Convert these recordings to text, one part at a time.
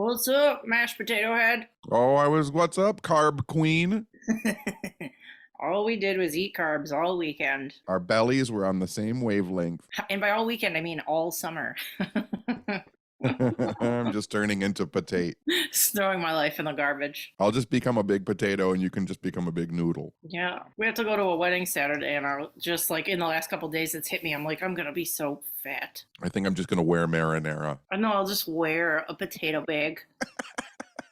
What's up, mashed potato head? What's up, carb queen? All we did was eat carbs all weekend. Our bellies were on the same wavelength. And by all weekend, I mean all summer. I'm just turning into potato. Just throwing my life in the garbage. I'll just become a big potato and you can just become a big noodle. Yeah. We have to go to a wedding Saturday, and I just like in the last couple of days, it's hit me. I'm like, I'm going to be so fat. I think I'm just going to wear marinara. I know, I'll just wear a potato bag.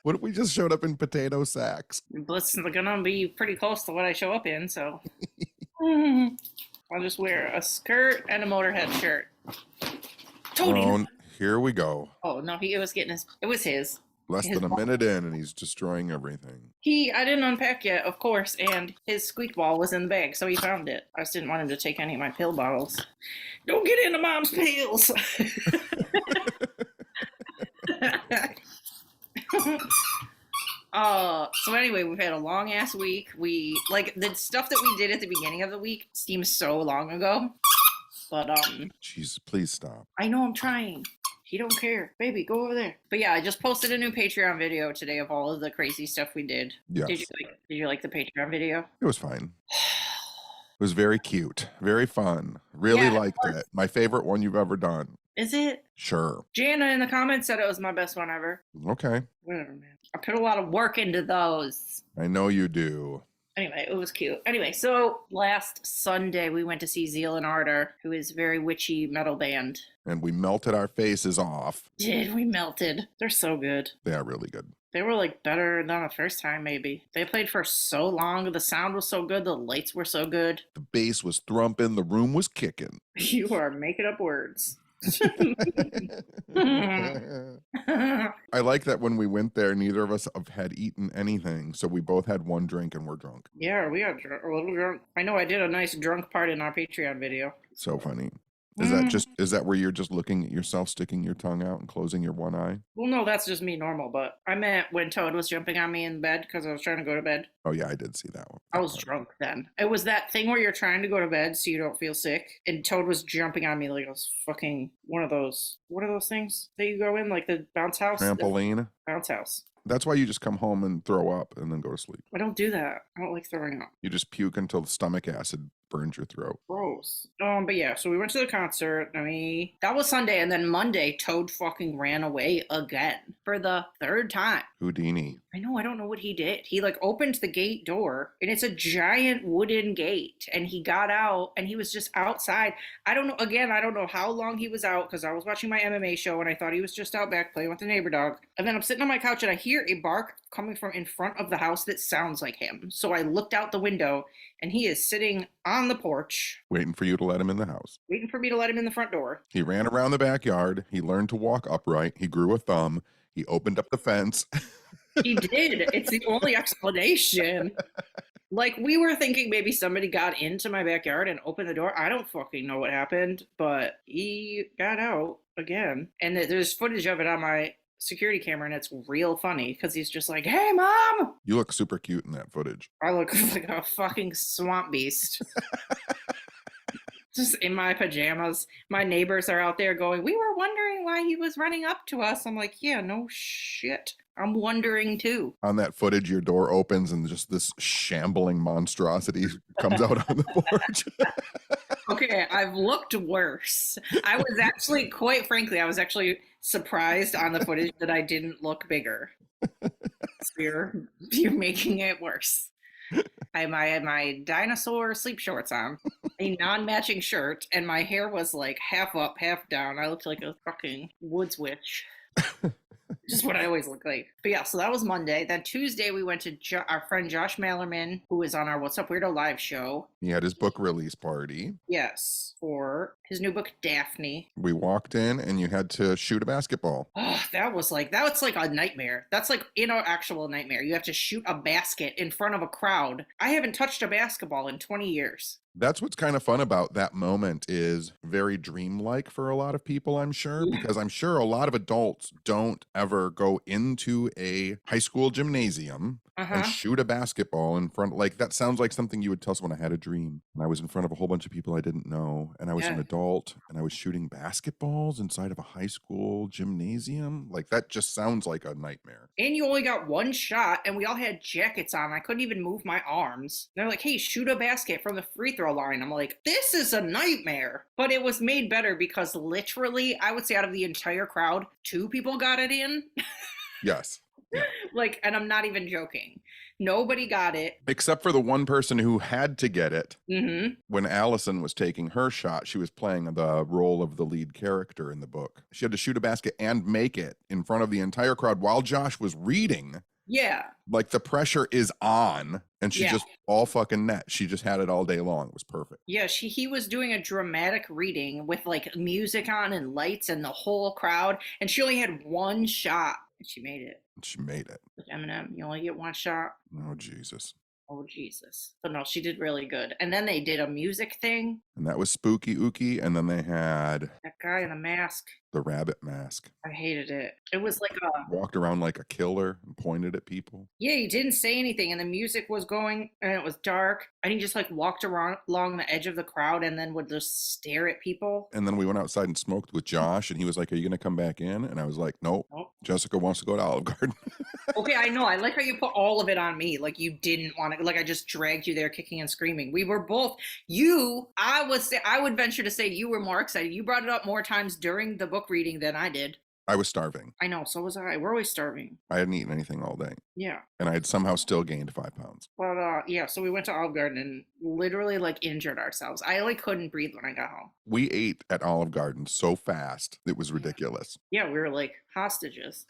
What if we just showed up in potato sacks? But it's going to be pretty close to what I show up in, so. I'll just wear a skirt and a Motorhead shirt. Oh, here we go. Oh, no, it was his. Less than a minute in and he's destroying everything. I didn't unpack yet, of course, and his squeak ball was in the bag, so he found it. I just didn't want him to take any of my pill bottles. Don't get into mom's pills! So anyway, we've had a long ass week. The stuff that we did at the beginning of the week seems so long ago. But Jeez, please stop. I know, I'm trying. He don't care. Baby, go over there. But yeah, I just posted a new Patreon video today of all of the crazy stuff we did. Yes. Did you like the Patreon video? It was fine. It was very cute. Very fun. Really liked it. My favorite one you've ever done. Is it? Sure. Jana in the comments said it was my best one ever. Okay. Whatever, man. I put a lot of work into those. I know you do. Anyway, it was cute. Anyway, so last Sunday we went to see Zeal and Ardor, who is a very witchy metal band. And we melted our faces off. We melted. They're so good. They are really good. They were like better than the first time, maybe. They played for so long. The sound was so good. The lights were so good. The bass was thrumping. The room was kicking. You are making up words. I like that when we went there, neither of us had eaten anything, so we both had one drink and we're drunk. Yeah, we got a little drunk. I know I did a nice drunk part in our Patreon video. So funny. Is that where you're just looking at yourself, sticking your tongue out and closing your one eye? Well, no, that's just me normal, but I meant when Toad was jumping on me in bed because I was trying to go to bed. Oh yeah, I did see that one. I was drunk then. It was that thing where you're trying to go to bed so you don't feel sick, and Toad was jumping on me like I was fucking one of those. What are those things that you go in, like the bounce house? Trampoline? Bounce house. That's why you just come home and throw up and then go to sleep. I don't do that. I don't like throwing up. You just puke until the stomach acid burns your throat. Gross. But yeah, so we went to the concert. That was Sunday, and then Monday, Toad fucking ran away again for the third time. Houdini. I know, I don't know what he did. He opened the gate door, and it's a giant wooden gate, and he got out, and he was just outside. I don't know how long he was out, because I was watching my MMA show, and I thought he was just out back playing with the neighbor dog. And then I'm sitting on my couch, and I hear a bark coming from in front of the house that sounds like him. So I looked out the window, and he is sitting on the porch. Waiting for you to let him in the house. Waiting for me to let him in the front door. He ran around the backyard. He learned to walk upright. He grew a thumb. He opened up the fence. He did. It's the only explanation. We were thinking maybe somebody got into my backyard and opened the door. I don't fucking know what happened, but he got out again. And there's footage of it on my security camera, and it's real funny because he's just like, "Hey, Mom!" You look super cute in that footage. I look like a fucking swamp beast. Just in my pajamas. My neighbors are out there going, "We were wondering why he was running up to us." I'm like, yeah, no shit. I'm wondering too. On that footage, your door opens and just this shambling monstrosity comes out on the porch. Okay, I've looked worse. I was actually surprised on the footage that I didn't look bigger. So you're making it worse. I had my dinosaur sleep shorts on, a non-matching shirt, and my hair was half up, half down. I looked like a fucking woods witch. Just what I always look like. But yeah, so that was Monday. Then Tuesday, we went to our friend Josh Malerman, who was on our What's Up Weirdo live show. He had his book release party. Yes, for his new book, Daphne. We walked in and you had to shoot a basketball. Oh, that's like a nightmare. That's actual nightmare. You have to shoot a basket in front of a crowd. I haven't touched a basketball in 20 years. That's what's kind of fun about that moment, is very dreamlike for a lot of people, I'm sure, because I'm sure a lot of adults don't ever go into a high school gymnasium and shoot a basketball in front. Like, that sounds like something you would tell someone. I had a dream and I was in front of a whole bunch of people I didn't know, and I was an adult and I was shooting basketballs inside of a high school gymnasium. Like, that just sounds like a nightmare. And you only got one shot, and we all had jackets on. I couldn't even move my arms. They're like, hey, shoot a basket from the free throw line. I'm like, this is a nightmare. But it was made better because literally, I would say out of the entire crowd, 2 people got it in. Yes. Yeah. Like, and I'm not even joking. Nobody got it. Except for the one person who had to get it. Mm-hmm. When Allison was taking her shot, she was playing the role of the lead character in the book. She had to shoot a basket and make it in front of the entire crowd while Josh was reading. Yeah. Like, the pressure is on, and she just all fucking net. She just had it all day long. It was perfect. Yeah, he was doing a dramatic reading with like music on and lights and the whole crowd, and she only had one shot, and she made it. She made it. With Eminem, you only get one shot. Oh, Jesus. Oh, Jesus. But no, she did really good. And then they did a music thing. And that was Spooky Ookie. And then they had that guy in a mask. The rabbit mask. I hated it. It was like a... Walked around like a killer and pointed at people. Yeah, he didn't say anything. And the music was going and it was dark. And he just like walked around along the edge of the crowd and then would just stare at people. And then we went outside and smoked with Josh. And he was like, are you going to come back in? And I was like, nope. Jessica wants to go to Olive Garden. Okay, I know. I like how you put all of it on me. Like you didn't want to, like I just dragged you there kicking and screaming. We were both, I would venture to say you were more excited. You brought it up more times during the book reading than I did. I was starving. I know, so was I. We're always starving. I hadn't eaten anything all day. Yeah. And I had somehow still gained 5 pounds. But yeah, so we went to Olive Garden and literally like injured ourselves. I like couldn't breathe when I got home. We ate at Olive Garden so fast, it was ridiculous. Yeah, we were like hostages.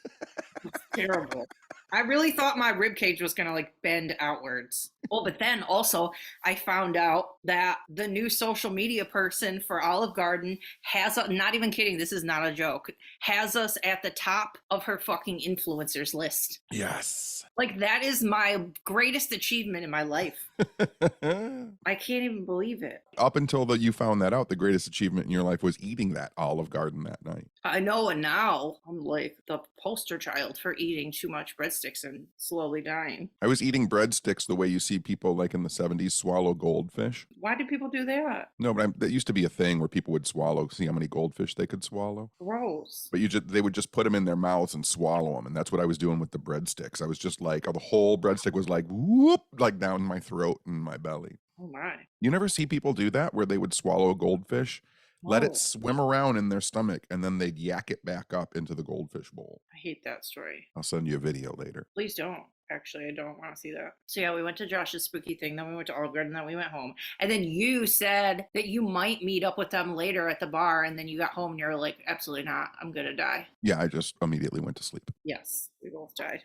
It's terrible. I really thought my rib cage was gonna like bend outwards. Oh, but then also I found out that the new social media person for Olive Garden has, not even kidding, this is not a joke, has us at the top of her fucking influencers list. Yes. Like that is my greatest achievement in my life. I can't even believe it. Up until you found that out, the greatest achievement in your life was eating that Olive Garden that night. I know, and now I'm like the poster child for eating too much breadsticks and slowly dying. I was eating breadsticks the way you see people like in the 70s swallow goldfish. Why do people do that? No, but that used to be a thing where people would swallow, see how many goldfish they could swallow. Gross. But they would just put them in their mouths and swallow them, and that's what I was doing with the breadsticks. I was just like, the whole breadstick was like, whoop, like down my throat and my belly. Oh my. You never see people do that where they would swallow a goldfish, let it swim around in their stomach, and then they'd yak it back up into the goldfish bowl. I hate that story. I'll send you a video later. Please don't. Actually, I don't want to see that. So yeah, we went to Josh's spooky thing, then we went to Olive Garden, then we went home. And then you said that you might meet up with them later at the bar, and then you got home and you're like, absolutely not. I'm gonna die. Yeah, I just immediately went to sleep. Yes, we both died.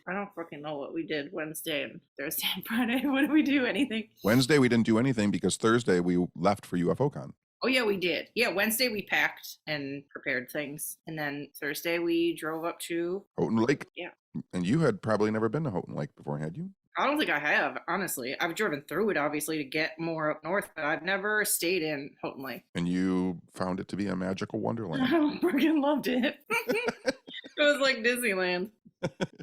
I don't fucking know what we did Wednesday and Thursday and Friday. What did we do? Anything? Wednesday, we didn't do anything because Thursday we left for UFO Con. Oh, yeah, we did. Yeah, Wednesday we packed and prepared things. And then Thursday we drove up to Houghton Lake? Yeah. And you had probably never been to Houghton Lake before, had you? I don't think I have, honestly. I've driven through it, obviously, to get more up north, but I've never stayed in Houghton Lake. And you found it to be a magical wonderland. I freaking loved it. It was like Disneyland.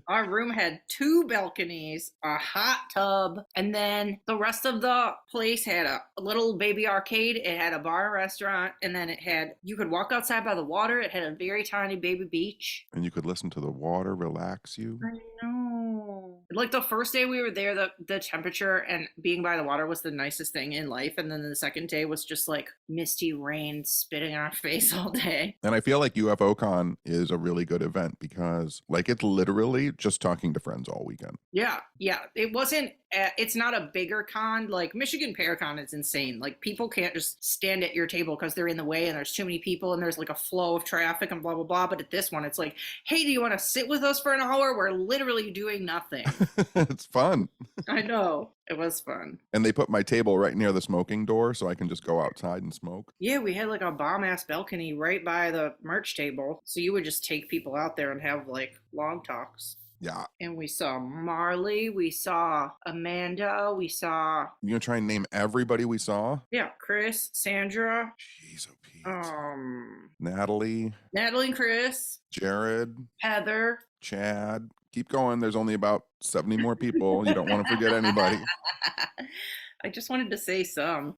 Our room had 2 balconies, a hot tub, and then the rest of the place had a little baby arcade. It had a bar and restaurant, and then you could walk outside by the water. It had a very tiny baby beach. And you could listen to the water relax you. I know. Like the first day we were there, the temperature and being by the water was the nicest thing in life. And then the second day was just like misty rain spitting in our face all day. And I feel like UFO Con is a really good event because like it's literally just talking to friends all weekend. Yeah. It wasn't, it's not a bigger con. Like Michigan Paracon is insane. Like people can't just stand at your table because they're in the way and there's too many people and there's like a flow of traffic and blah, blah, blah. But at this one, it's like, hey, do you want to sit with us for an hour? We're literally doing nothing. It's fun. I know. It was fun. And they put my table right near the smoking door so I can just go outside and smoke. Yeah, we had like a bomb-ass balcony right by the merch table. So you would just take people out there and have like long talks. Yeah. And we saw Marley, we saw Amanda, we saw... You gonna try and name everybody we saw? Yeah, Chris, Sandra. Jeez, oh Pete. Natalie Natalie and Chris. Jared. Heather. Chad. Keep going. There's only about 70 more people. You don't want to forget anybody. I just wanted to say some.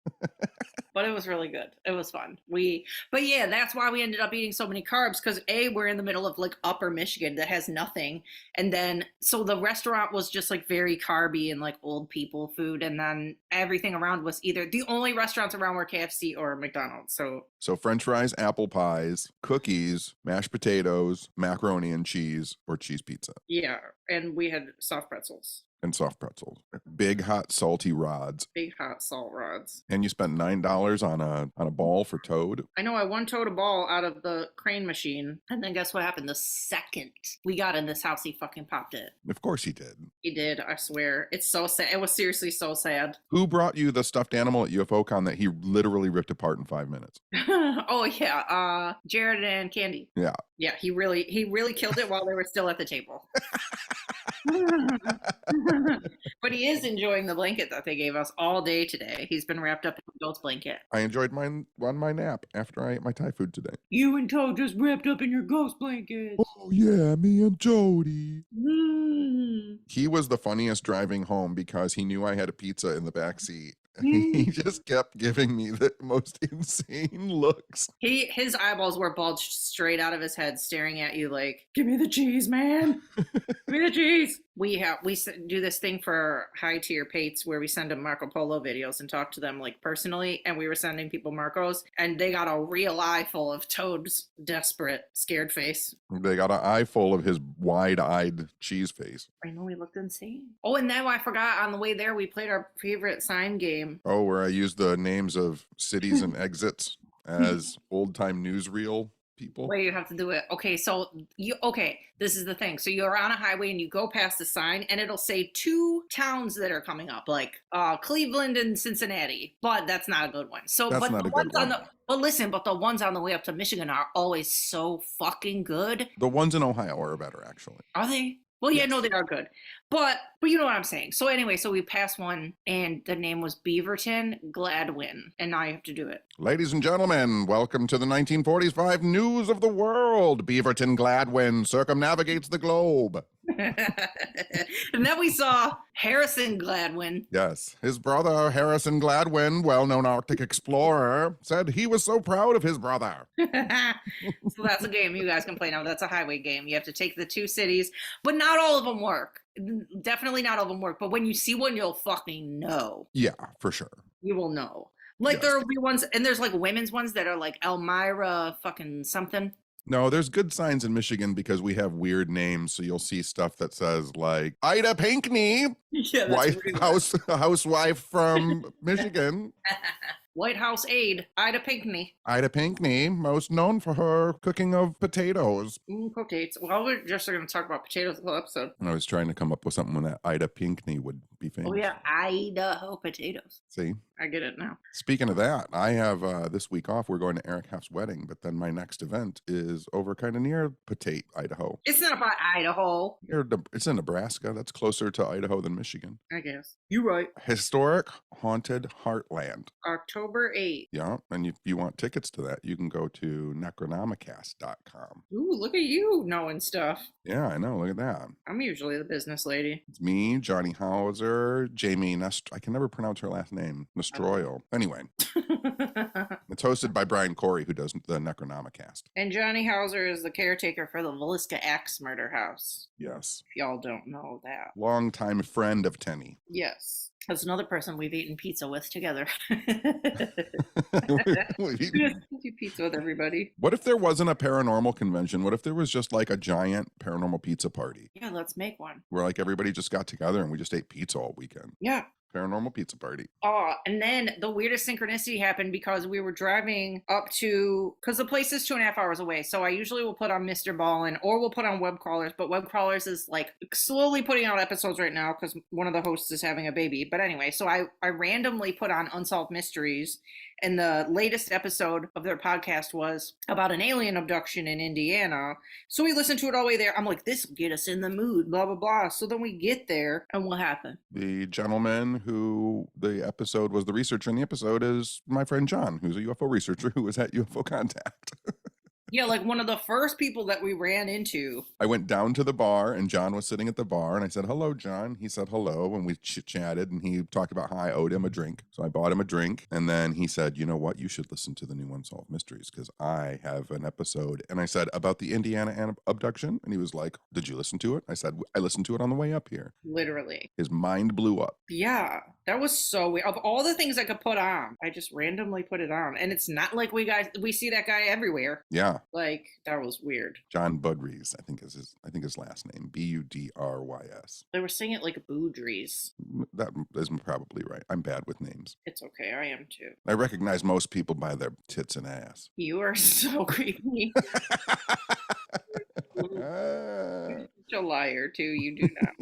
But it was really good. It was fun. But yeah, that's why we ended up eating so many carbs, because we're in the middle of like upper Michigan that has nothing. And then, so the restaurant was just like very carby and like old people food. And then everything around was either, the only restaurants around were KFC or McDonald's. So French fries, apple pies, cookies, mashed potatoes, macaroni and cheese, or cheese pizza. Yeah. And we had soft pretzels. And soft pretzels. Big hot salty rods. Big hot salt rods. And you spent $9 on a ball for Toad. I know. I won Toad a ball out of the crane machine. And then guess what happened? The second we got in this house, he fucking popped it. Of course he did. He did, I swear. It's so sad. It was seriously so sad. Who brought you the stuffed animal at UFO Con that he literally ripped apart in 5 minutes? Oh yeah. Jared and Candy. Yeah. Yeah, he really killed it while they were still at the table. But he is enjoying the blanket that they gave us all day today. He's been wrapped up in a ghost blanket. I enjoyed mine on my nap after I ate my Thai food today. You and Toad just wrapped up in your ghost blanket. Oh yeah, me and Jody. Mm. He was the funniest driving home because he knew I had a pizza in the back seat. He just kept giving me the most insane looks. His eyeballs were bulged straight out of his head, staring at you like, "Give me the cheese, man! Give me the cheese!" We do this thing for high tier pates where we send them Marco Polo videos and talk to them like personally, and we were sending people Marcos, and they got a real eye full of Toad's desperate, scared face. They got an eye full of his wide-eyed cheese face. I know, he looked insane. Oh, and then I forgot, on the way there, we played our favorite sign game. Oh, where I used the names of cities and exits as old-time newsreel people. Where you have to do it. Okay, so this is the thing. So you're on a highway and you go past the sign and it'll say 2 towns that are coming up, like Cleveland and Cincinnati. But that's not a good one. So That's but not the a good ones one. on the but the ones on the way up to Michigan are always so fucking good. The ones in Ohio are better, actually. Are they? Well, yeah, Yes. no, they are good. But you know what I'm saying. So anyway, so we passed one and the name was Beaverton Gladwin. And now you have to do it. Ladies and gentlemen, welcome to the 1945 news of the world. Beaverton Gladwin circumnavigates the globe. And then we saw Harrison Gladwin. Yes, his brother Harrison Gladwin, well-known Arctic explorer, said he was so proud of his brother. So that's a game you guys can play now. That's a highway game. You have to take the 2 cities, but not all of them work. Definitely not all of them work. But when you see one, you'll fucking know. Yeah, for sure. You will know. Like, Yes. there will be ones, and there's like women's ones that are like Elmira fucking something. No, there's good signs in Michigan because we have weird names. So you'll see stuff that says like Ida Pinkney, Yeah, White House housewife from Michigan. White House aide, Ida Pinkney. Ida Pinkney, most known for her cooking of potatoes. Potatoes. Well, we're just going to talk about potatoes the whole episode. I was trying to come up with something that Ida Pinkney would be famous. Oh, yeah. Idaho potatoes. See? I get it now. Speaking of that, I have this week off. We're going to Eric Heff's wedding, but then my next event is over kind of near Patate, Idaho. It's not about Idaho. It's in Nebraska. That's closer to Idaho than Michigan. I guess. You're right. Historic Haunted Heartland. October 8th. Yeah, and if you want tickets to that, you can go to necronomicast.com. Ooh, look at you knowing stuff. Yeah, I know. Look at that. I'm usually the business lady. It's me, Johnny Hauser, Jamie I can never pronounce her last name. Nestroil. Anyway, it's hosted by Brian Corey, who does the Necronomicast. And Johnny Hauser is the caretaker for the Villisca Axe murder house. Yes. If y'all don't know that. Longtime friend of Tenney. Yes. That's another person we've eaten pizza with together. We've eaten- We do pizza with everybody. What if there wasn't a paranormal convention? What if there was just like a giant paranormal pizza party Yeah, let's make one. where like everybody just got together and we just ate pizza all weekend? Yeah. Paranormal pizza party. Oh, and then the weirdest synchronicity happened because we were driving up to, because the place is 2.5 hours away. So I usually will put on Mr. Ballin or we'll put on Web Crawlers, but Web Crawlers is like slowly putting out episodes right now because one of the hosts is having a baby. But anyway, so I randomly put on Unsolved Mysteries, and the latest episode of their podcast was about an alien abduction in Indiana. So we listened to it all the way there. I'm like, this will get us in the mood, blah, blah, blah. So then we get there, and what happened? The gentleman who the episode was the researcher in the episode is my friend John, who's a UFO researcher who was at UFO Contact. Yeah, like one of the first people that we ran into. I went down to the bar and John was sitting at the bar and I said, hello, John. He said hello and we chatted and he talked about how I owed him a drink. So I bought him a drink and then he said, you know what? You should listen to the new Unsolved Mysteries because I have an episode. And I said, about the Indiana abduction. And he was like, did you listen to it? I said, I listened to it on the way up here. Literally. His mind blew up. Yeah, that was so weird. Of all the things I could put on, I just randomly put it on. And it's not like we see that guy everywhere. Yeah. Like, that was weird. John Budrys, I think his last name, Budrys. They were saying it like Boudries. That is probably right. I'm bad with names. It's okay, I am too. I recognize most people by their tits and ass. You are so creepy. You're such a liar too, you do not.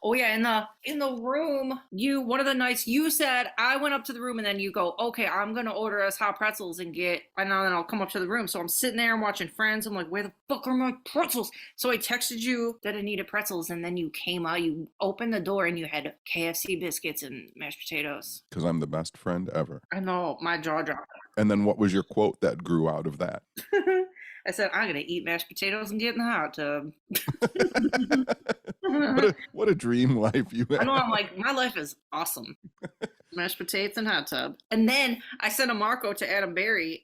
Oh yeah, in the room, one of the nights you said, I went up to the room and then you go, okay, I'm gonna order us hot pretzels and then I'll come up to the room. So I'm sitting there and watching Friends. I'm like, where the fuck are my pretzels? So I texted you that I needed pretzels and then you came out, you opened the door and you had KFC biscuits and mashed potatoes. Because I'm the best friend ever. I know, my jaw dropped. And then what was your quote that grew out of that? I said, I'm going to eat mashed potatoes and get in the hot tub. what a dream life you have. I know, I'm like, my life is awesome. Mashed potatoes and hot tub. And then I sent a Marco to Adam Berry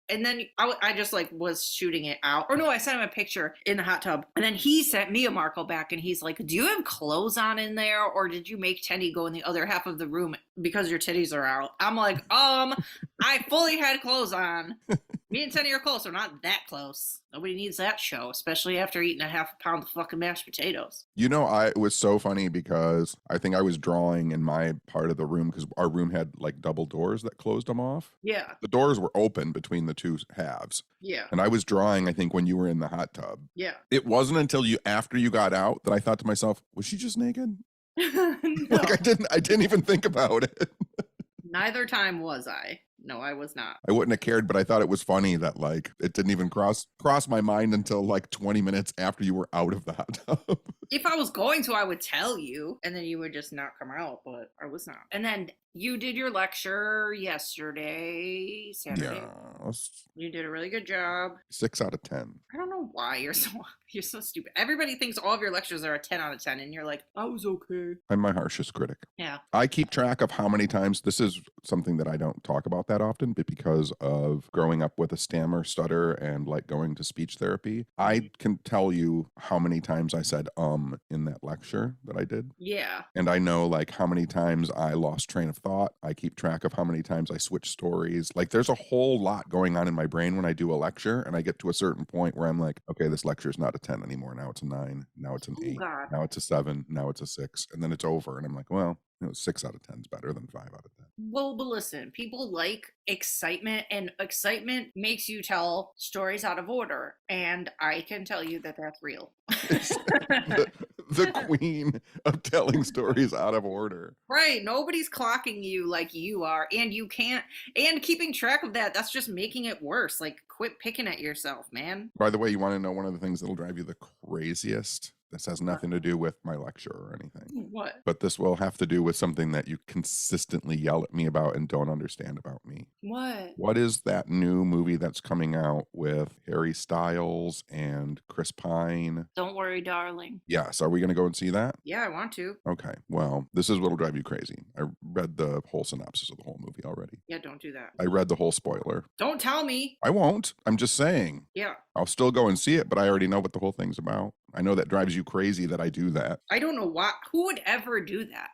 and then I just like was shooting it out. Or no, I sent him a picture in the hot tub. And then he sent me a Marco back and he's like, do you have clothes on in there? Or did you make Teddy go in the other half of the room because your titties are out? I'm like, I fully had clothes on. Me and Teddy are close. We're not that close. Nobody needs that show, especially after eating a half a pound of fucking mashed potatoes. You know, it was so funny because I think I was drawing in my part of the room because our room had like double doors that closed them off. Yeah. The doors were open between the two halves. Yeah. And I was drawing, I think, when you were in the hot tub. Yeah. It wasn't until after you got out that I thought to myself, was she just naked? No. Like I didn't even think about it. Neither time was I. No, I was not. I wouldn't have cared, but I thought it was funny that like it didn't even cross my mind until like 20 minutes after you were out of the hot tub. If I was going to, I would tell you, and then you would just not come out, but I was not. And then you did your lecture yesterday, Saturday. Yes. You did a really good job. 6 out of 10. I don't know why you're so stupid. Everybody thinks all of your lectures are a 10 out of 10, and you're like, I was okay. I'm my harshest critic. Yeah. I keep track of how many times, this is something that I don't talk about that often, but because of growing up with a stammer, stutter, and like going to speech therapy, I can tell you how many times I said in that lecture that I did. Yeah. And I know like how many times I lost train of thought. I keep track of how many times I switch stories. Like there's a whole lot going on in my brain when I do a lecture, and I get to a certain point where I'm like, okay, this lecture is not a 10 anymore. Now it's a 9. Now it's an 8. God. Now it's a 7. Now it's a 6. And then it's over. And I'm like, well, 6 out of 10 is better than 5 out of 10. Well, but listen, people like excitement, and excitement makes you tell stories out of order. And I can tell you that that's real. the queen of telling stories out of order. Right. Nobody's clocking you like you are. And you can't. And keeping track of that's just making it worse. Like, quit picking at yourself, man. By the way, you want to know one of the things that'll drive you the craziest? This has nothing to do with my lecture or anything. What? But this will have to do with something that you consistently yell at me about and don't understand about me. What? What is that new movie that's coming out with Harry Styles and Chris Pine? Don't Worry, Darling. Yes. Are we going to go and see that? Yeah, I want to. Okay. Well, this is what'll drive you crazy. I read the whole synopsis of the whole movie already. Yeah, don't do that. I read the whole spoiler. Don't tell me. I won't. I'm just saying. Yeah. I'll still go and see it, but I already know what the whole thing's about. I know that drives you crazy that I do that. I don't know why. Who would ever do that?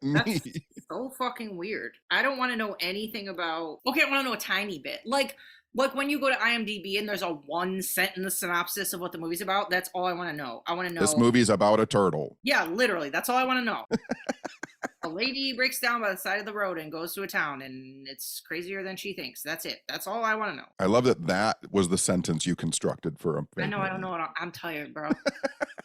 Me. That's so fucking weird. I don't want to know anything about. Okay, I want to know a tiny bit. Like when you go to IMDb and there's a 1-sentence synopsis of what the movie's about, that's all I want to know. I want to know. This movie's about a turtle. Yeah, literally. That's all I want to know. A lady breaks down by the side of the road and goes to a town, and it's crazier than she thinks. That's it. That's all I want to know. I love that was the sentence you constructed for a I know. I don't know. I'm tired, bro.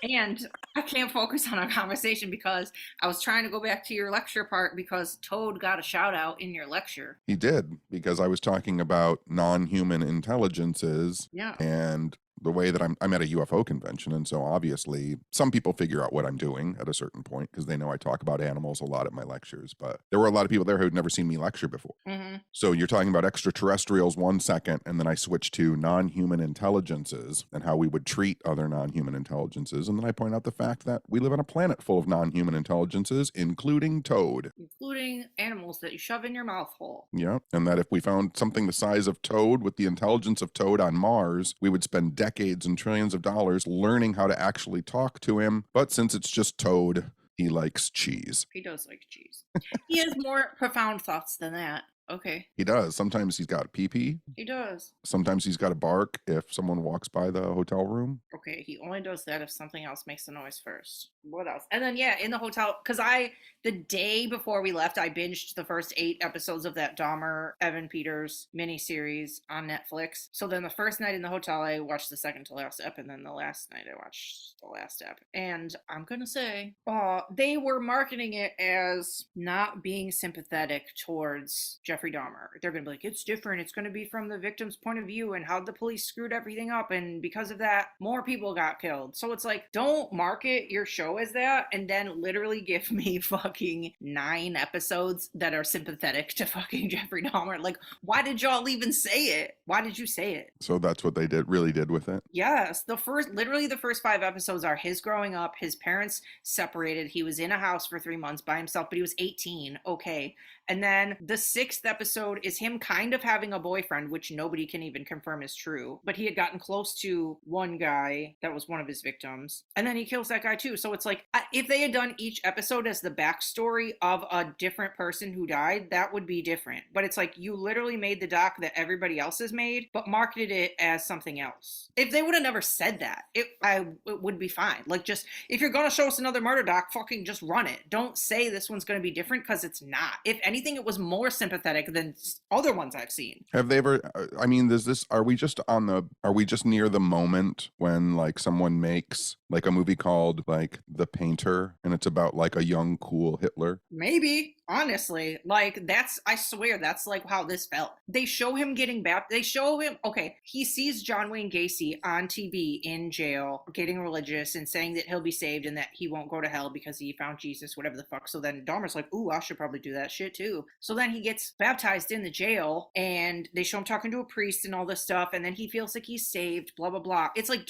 And I can't focus on our conversation because I was trying to go back to your lecture part because Toad got a shout out in your lecture. He did, because I was talking about non-human intelligences. Yeah. And the way that I'm at a UFO convention, and so obviously some people figure out what I'm doing at a certain point because they know I talk about animals a lot at my lectures, but there were a lot of people there who'd never seen me lecture before. Mm-hmm. So you're talking about extraterrestrials 1 second, and then I switch to non-human intelligences and how we would treat other non-human intelligences, and then I point out the fact that we live on a planet full of non-human intelligences, including Toad. Including animals that you shove in your mouth hole. Yeah, and that if we found something the size of Toad with the intelligence of Toad on Mars, we would spend decades and trillions of dollars learning how to actually talk to him. But since it's just Toad, he likes cheese. He does like cheese. He has more profound thoughts than that. Okay. He does. Sometimes he's got pee-pee. He does. Sometimes he's got to bark if someone walks by the hotel room. Okay, he only does that if something else makes a noise first. What else? And then, yeah, in the hotel, because the day before we left, I binged the first 8 episodes of that Dahmer, Evan Peters miniseries on Netflix. So then the first night in the hotel, I watched the second to last ep, and then the last night I watched the last ep. And I'm going to say, they were marketing it as not being sympathetic towards Jeffrey Dahmer. They're going to be like, it's different. It's going to be from the victim's point of view and how the police screwed everything up. And because of that, more people got killed. So it's like, don't market your show as that and then literally give me fucking 9 episodes that are sympathetic to fucking Jeffrey Dahmer. Like, why did y'all even say it? Why did you say it? So that's what they really did with it? Yes. The first 5 episodes are his growing up. His parents separated. He was in a house for 3 months by himself, but he was 18. Okay. And then the 6th episode is him kind of having a boyfriend, which nobody can even confirm is true. But he had gotten close to one guy that was one of his victims. And then he kills that guy too. So it's like, if they had done each episode as the backstory of a different person who died, that would be different. But it's like, you literally made the doc that everybody else has made, but marketed it as something else. If they would have never said that, it would be fine. Like, just, if you're going to show us another murder doc, fucking just run it. Don't say this one's going to be different, because it's not. If anything, it was more sympathetic than other ones I've seen. Have they ever, I mean, are we just near the moment when like someone makes like a movie called like The Painter, and it's about like a young, cool Hitler? Maybe. Honestly, like, I swear that's like how this felt. They show him getting okay, he sees John Wayne Gacy on TV in jail getting religious and saying that he'll be saved and that he won't go to hell because he found Jesus, whatever the fuck. So then Dahmer's like, ooh, I should probably do that shit too. So then he gets baptized in the jail, and they show him talking to a priest and all this stuff, and then he feels like he's saved, blah blah blah. It's like,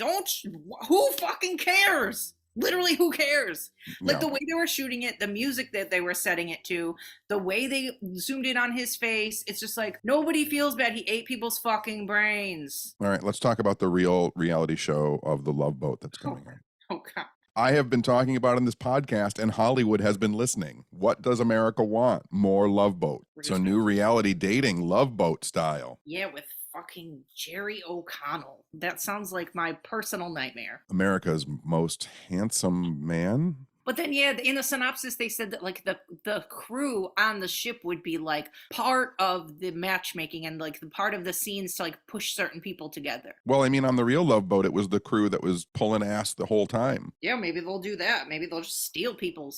who fucking cares? Literally, who cares? Like, the way they were shooting it, the music that they were setting it to, the way they zoomed in on his face, it's just like, nobody feels bad. He ate people's fucking brains. All right, let's talk about the real reality show of The Love Boat that's coming on. Oh, God. I have been talking about it in this podcast, and Hollywood has been listening. What does America want? More Love Boat. So new reality dating, Love Boat style. Yeah, with fucking Jerry O'Connell. That sounds like my personal nightmare. America's most handsome man. But then, yeah, in the synopsis, they said that like the crew on the ship would be like part of the matchmaking and like the part of the scenes to like push certain people together. Well, I mean, on the real Love Boat, it was the crew that was pulling ass the whole time. Yeah, maybe they'll do that. Maybe they'll just steal people,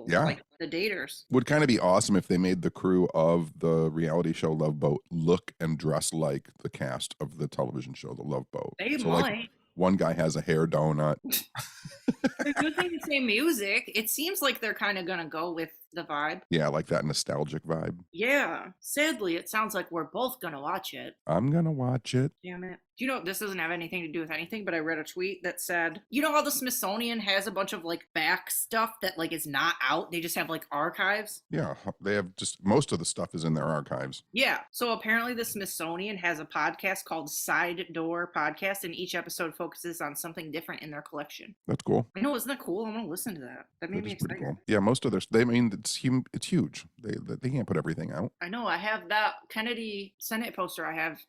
yeah, like the daters. Would kind of be awesome if they made the crew of the reality show Love Boat look and dress like the cast of the television show The Love Boat. They so might. Like, one guy has a hair donut. They're using the same music. It seems like they're kind of gonna go with the vibe. Yeah, like that nostalgic vibe. Yeah. Sadly, it sounds like we're both gonna watch it. I'm gonna watch it. Damn it. Do you know, this doesn't have anything to do with anything, but I read a tweet that said, you know how the Smithsonian has a bunch of like back stuff that like is not out? They just have like archives. Yeah, they have just, most of the stuff is in their archives. Yeah. So apparently the Smithsonian has a podcast called Side Door Podcast, and each episode focuses on something different in their collection. That's cool. I know, isn't that cool? I'm gonna listen to that. That made me excited. Cool. Yeah, most of their, it's huge. They can't put everything out. I know. I have that Kennedy Senate poster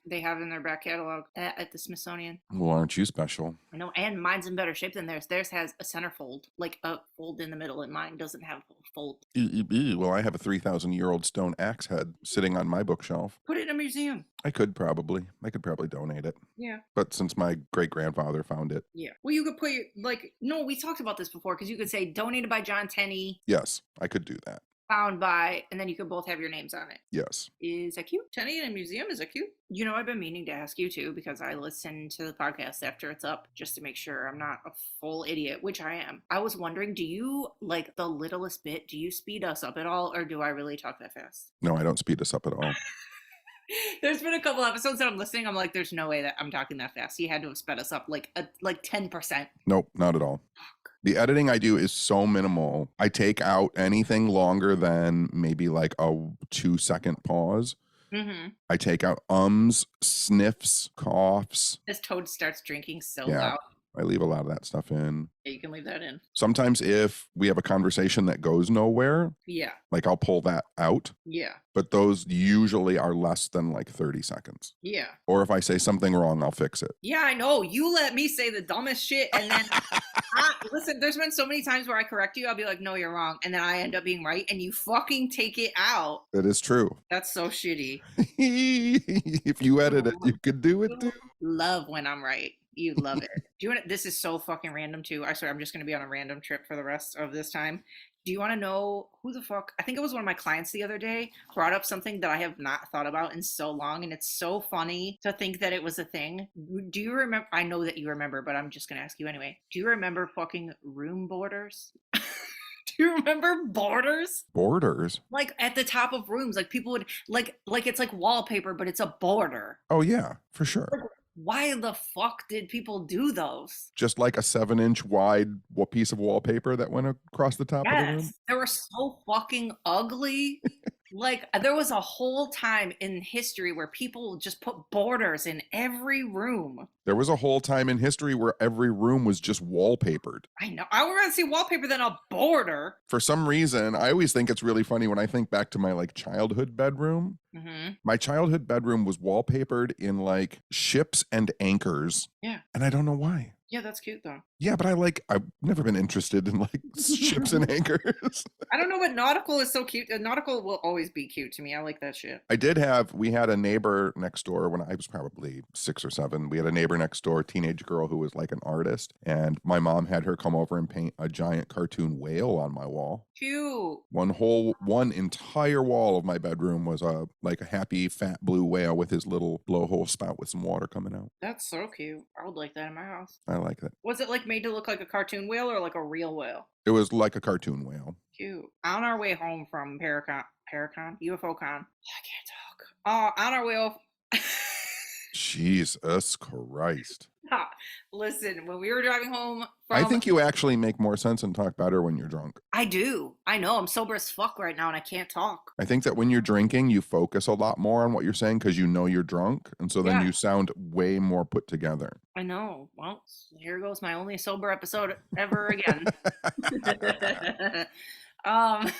they have in their back catalog at the Smithsonian. Well, aren't you special? I know, and mine's in better shape than theirs. Theirs has a centerfold, like a fold in the middle, and mine doesn't have a fold. Well, I have a 3,000-year-old stone axe head sitting on my bookshelf. Put it in a museum. I could probably donate it. Yeah. But since my great-grandfather found it. Yeah. Well, you could put we talked about this before, because you could say donated by John Tenney. Yes, I could do that. found by, and then you can both have your names on it. Yes. Is that cute? Tenney and a museum, is that cute? You know, I've been meaning to ask you too, because I listen to the podcast after it's up just to make sure I'm not a full idiot, which I am. I was wondering, do you, like the littlest bit, do you speed us up at all, or do I really talk that fast? No, I don't speed us up at all. There's been a couple episodes that I'm listening, I'm like, there's no way that I'm talking that fast. He had to have sped us up like 10%. Nope, not at all. The editing I do is so minimal. I take out anything longer than maybe like a 2-second pause. Mm-hmm. I take out sniffs, coughs. As Toad starts drinking so Yeah. loud. I leave a lot of that stuff in. Yeah, you can leave that in. Sometimes if we have a conversation that goes nowhere, Yeah. like I'll pull that out. Yeah. But those usually are less than like 30 seconds. Yeah. Or if I say something wrong, I'll fix it. Yeah, I know. You let me say the dumbest shit, and then listen, there's been so many times where I correct you, I'll be like, no, you're wrong, and then I end up being right, and you fucking take it out. That is true. That's so shitty. If you edit it, you could do it too. Love when I'm right. You love it. Do you want this is so fucking random too. I swear I'm just gonna be on a random trip for the rest of this time. Do you want to know who the fuck? I think it was one of my clients the other day brought up something that I have not thought about in so long, and it's so funny to think that it was a thing. Do you remember? I know that you remember, but I'm just gonna ask you anyway. Do you remember fucking room borders? Do you remember borders? Borders? Like at the top of rooms, like people would like it's like wallpaper, but it's a border. Oh yeah, for sure. Why the fuck did people do those? Just like a 7-inch wide piece of wallpaper that went across the top of the room? Yes, they were so fucking ugly. Like there was a whole time in history where people just put borders in every room. There was a whole time in history where every room was just wallpapered. I know. I would rather see wallpaper than a border. For some reason, I always think it's really funny when I think back to my like childhood bedroom. Mm-hmm. My childhood bedroom was wallpapered in like ships and anchors. Yeah. And I don't know why. Yeah, that's cute though. Yeah, but I've never been interested in like ships and anchors. I don't know, but nautical is so cute. Nautical will always be cute to me. I like that shit. We had a neighbor next door when I was probably 6 or 7. We had a neighbor next door, teenage girl who was like an artist. And my mom had her come over and paint a giant cartoon whale on my wall. Cute. One entire wall of my bedroom was like a happy fat blue whale with his little blowhole spout with some water coming out. That's so cute. I would like that in my house. I like that. Was it like made to look like a cartoon whale or like a real whale? It was like a cartoon whale. Cute. On our way home from UFO Con. I can't talk. On our way off. Jesus Christ. Listen, when we were driving home I think you actually make more sense and talk better when you're drunk. I do. I know. I'm sober as fuck right now and I can't talk. I think that when you're drinking, you focus a lot more on what you're saying because you know you're drunk. And so then you sound way more put together. I know. Well, here goes my only sober episode ever again. But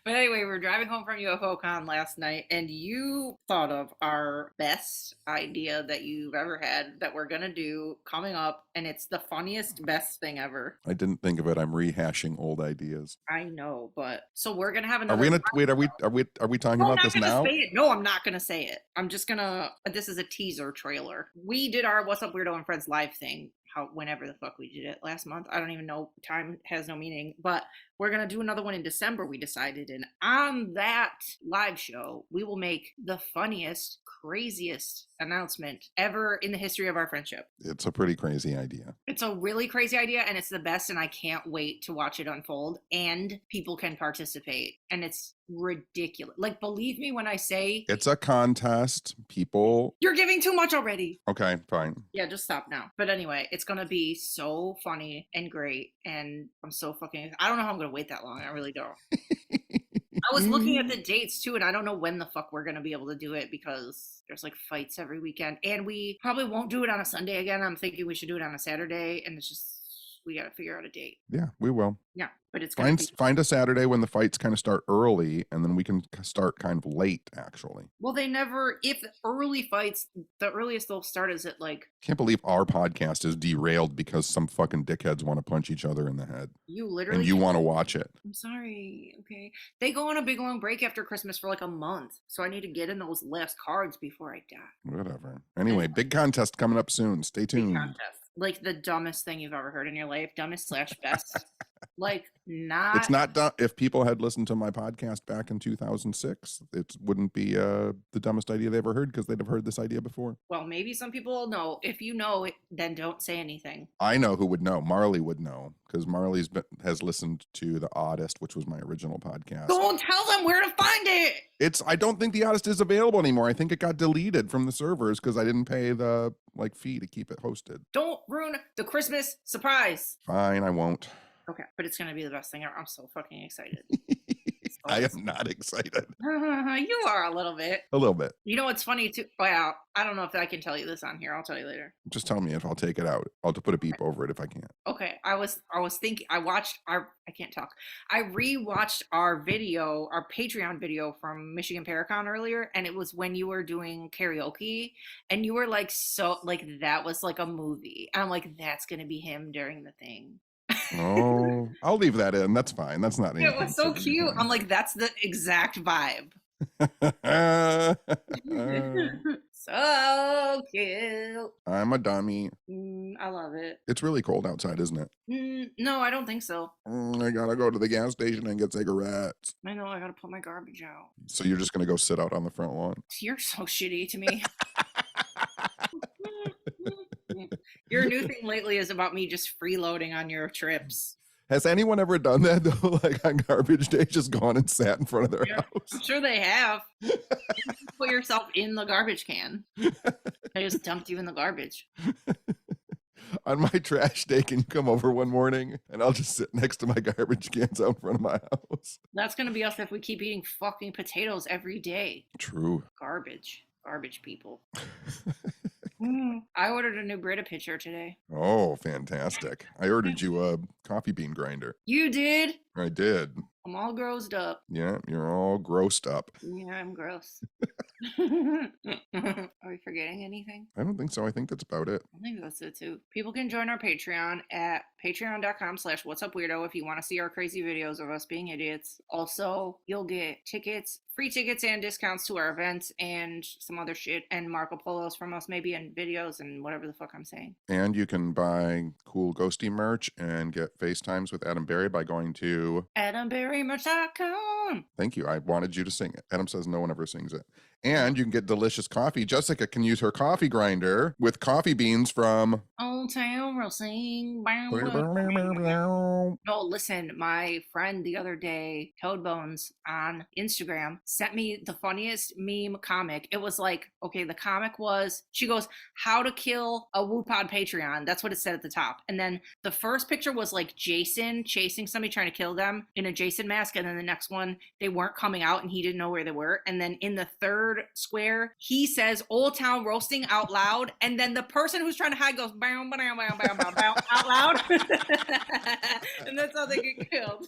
anyway, we were driving home from UFO Con last night, and you thought of our best idea that you've ever had that we're gonna do coming up, and it's the funniest, best thing ever. I didn't think of it. I'm rehashing old ideas. I know, but so we're gonna have another. Are we gonna wait? Are we talking about this now? No, I'm not gonna say it. I'm just gonna. This is a teaser trailer. We did our What's Up Weirdo and Friends live thing. Whenever the fuck we did it last month. I don't even know. Time has no meaning. But we're going to do another one in December, we decided. And on that live show, we will make the funniest, craziest announcement ever in the history of our friendship. It's a pretty crazy idea. It's a really crazy idea, and it's the best, and I can't wait to watch it unfold. And people can participate. And it's ridiculous. Like, believe me when I say... It's a contest. People... You're giving too much already. Okay, fine. Yeah, just stop now. But anyway, it's going to be so funny and great. And I'm so fucking... I don't know how I'm going to wait that long. I really don't. I was looking at the dates too, and I don't know when the fuck we're going to be able to do it because there's like fights every weekend. And we probably won't do it on a Sunday again. I'm thinking we should do it on a Saturday. And it's just... We got to figure out a date. Yeah, we will. Yeah, but it's find a Saturday when the fights kind of start early, and then we can start kind of late, actually. Well, they never, if early fights, the earliest they'll start is at like... Can't believe our podcast is derailed because some fucking dickheads want to punch each other in the head. You literally... And you want to watch it. I'm sorry. Okay. They go on a big long break after Christmas for like a month. So I need to get in those last cards before I die. Whatever. Anyway, big contest coming up soon. Stay tuned. Big contest. Like the dumbest thing you've ever heard in your life. Dumbest / best. Like, It's not not dumb. If people had listened to my podcast back in 2006, it wouldn't be the dumbest idea they ever heard because they'd have heard this idea before. well, maybe some people will know. If you know it, then don't say anything. I know who would know. Marley would know because has listened to The Oddest, which was my original podcast. Don't tell them where to find it. I don't think The Oddest is available anymore. I think it got deleted from the servers because I didn't pay the fee to keep it hosted. Don't ruin the Christmas surprise. Fine, I won't. Okay, but it's gonna be the best thing ever. I'm so fucking excited. I am not excited. You are a little bit. A little bit. You know what's funny too? Well, I don't know if I can tell you this on here. I'll tell you later. Just tell me if I'll take it out. I'll put a beep over it if I can't. Okay. I was thinking. I can't talk. I rewatched our Patreon video from Michigan Paracon earlier, and it was when you were doing karaoke, and you were like that was like a movie. And I'm like, that's gonna be him during the thing. Oh, I'll leave that in. That's fine. That's not anything. It was so cute. I'm like, that's the exact vibe. So cute. I'm a dummy. I love it. It's really cold outside, isn't it? No, I don't think so. I gotta go to the gas station and get cigarettes. I know, I gotta put my garbage out. So you're just gonna go sit out on the front lawn? You're so shitty to me. Your new thing lately is about me just freeloading on your trips. Has anyone ever done that though? Like on garbage day, just gone and sat in front of their house? I'm sure they have. You put yourself in the garbage can. I just dumped you in the garbage. On my trash day, can you come over one morning and I'll just sit next to my garbage cans out in front of my house? That's gonna be us if we keep eating fucking potatoes every day. True. Garbage people. I ordered a new Brita pitcher today. Oh, fantastic. I ordered you a coffee bean grinder. You did? I did. I'm all grossed up. Yeah, you're all grossed up. Yeah, I'm gross. Are we forgetting anything? I don't think so. I think that's about it. I think that's it too. People can join our Patreon at patreon.com/whatsupweirdo if you want to see our crazy videos of us being idiots. Also, you'll get free tickets and discounts to our events and some other shit and Marco Polos from us maybe and videos and whatever the fuck I'm saying. And you can buy cool ghosty merch and get FaceTimes with Adam Berry by going to AdamBerryMerch.com. Thank you. I wanted you to sing it. Adam says no one ever sings it. And you can get delicious coffee. Jessica can use her coffee grinder with coffee beans from Old Town Roasting. No, listen, my friend the other day, Toadbones on Instagram, sent me the funniest meme comic. It was like, okay, the comic was, she goes, how to kill a WooPod Patreon. That's what it said at the top. And then the first picture was like Jason chasing somebody trying to kill them in a Jason mask. And then the next one, they weren't coming out and he didn't know where they were. And then in the third square, he says Old Town Roasting out loud. And then the person who's trying to hide goes, bow, bow, bow, bow, bow, bow, out loud. And that's how they get killed.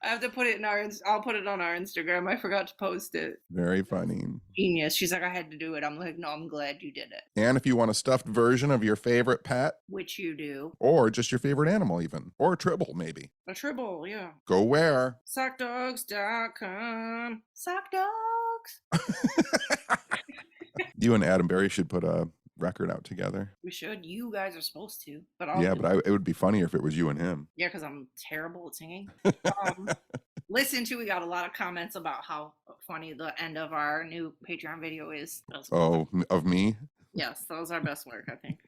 I have to put it I'll put it on our Instagram. I forgot to post it. Very funny. Genius. She's like, I had to do it. I'm like, no, I'm glad you did it. And if you want a stuffed version of your favorite pet, which you do, or just your favorite animal even, or a tribble maybe. A tribble, yeah. Go where? Sockdogs.com. Sock dogs. You and Adam Berry should put a record out together. We should. You guys are supposed to. But it would be funnier if it was you and him. Yeah, because I'm terrible at singing. Listen to, we got a lot of comments about how funny the end of our new Patreon video is. Oh, of me? Yes, that was our best work, I think.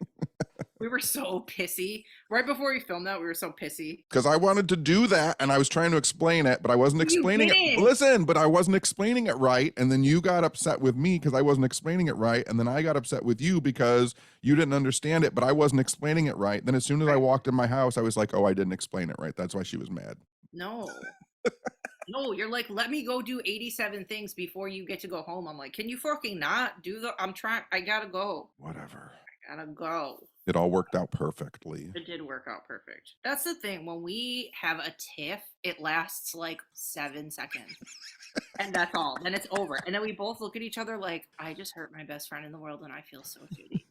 We were so pissy. Right before we filmed that, we were so pissy. Because I wanted to do that, and I was trying to explain it, but I wasn't explaining it. Listen, but I wasn't explaining it right, and then you got upset with me because I wasn't explaining it right, and then I got upset with you because you didn't understand it, but I wasn't explaining it right. Then as soon as I walked in my house, I was like, oh, I didn't explain it right. That's why she was mad. No. No, you're like, let me go do 87 things before you get to go home. I'm like, can you fucking not do I gotta go. Whatever. I gotta go. It all worked out perfectly. It did work out perfect. That's the thing. When we have a tiff, it lasts like 7 seconds. And that's all. Then it's over. And then we both look at each other like, I just hurt my best friend in the world and I feel so shitty.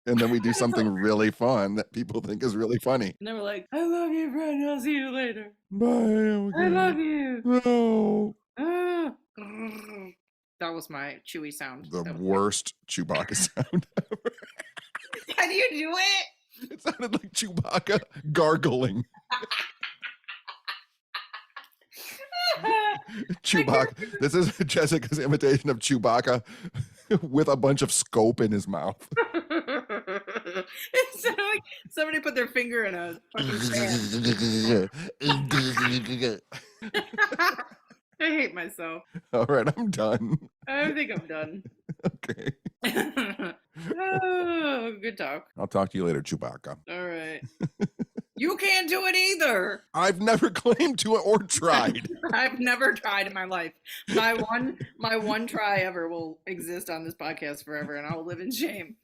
And then we do something really fun that people think is really funny. And then we're like, I love you, friend. I'll see you later. Bye. Okay. I love you. No. That was my Chewy sound. The worst Chewbacca sound ever. Can you do it? It sounded like Chewbacca gargling. Chewbacca. This is Jessica's imitation of Chewbacca with a bunch of scope in his mouth. It sounded like somebody put their finger in a fucking fan. I hate myself. All right, I'm done. I think I'm done. Okay. Oh, good talk. I'll talk to you later, Chewbacca. All right. You can't do it either. I've never claimed to it or tried. I've never tried in my life. My one try ever will exist on this podcast forever, and I will live in shame.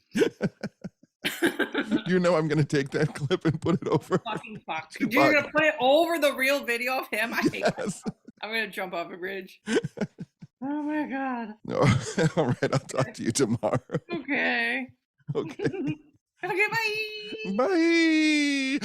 You know I'm going to take that clip and put it over. Fucking fuck. You're going to put it over the real video of him? I hate Yes. I'm going to jump off a bridge. Oh my God. No. All right, I'll talk to you tomorrow. Okay. Okay. Okay, bye. Bye.